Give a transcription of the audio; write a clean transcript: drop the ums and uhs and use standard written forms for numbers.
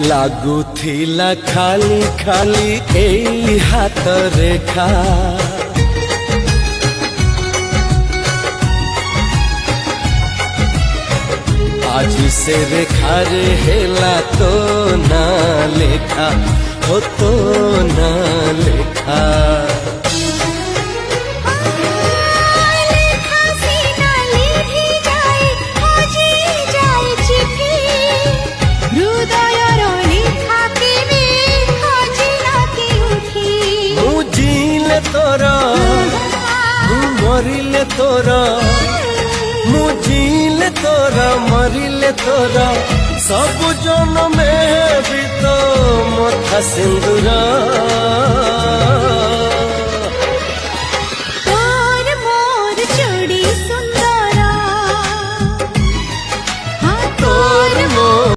ଲାଗୁଥିଲା ଖାଲି ଖାଲି ଏଇ ହାତ ରେଖା ଆଜି ସେ ରେଖାରେ ହେଲା ତୋ ନା ଲେଖା ଓ ତୋ ନା ଲେଖା तोरा मरिले तोरा मुझिले तोरा मरिले तोरा सब जन्म में भी तो मथा सिंदूरा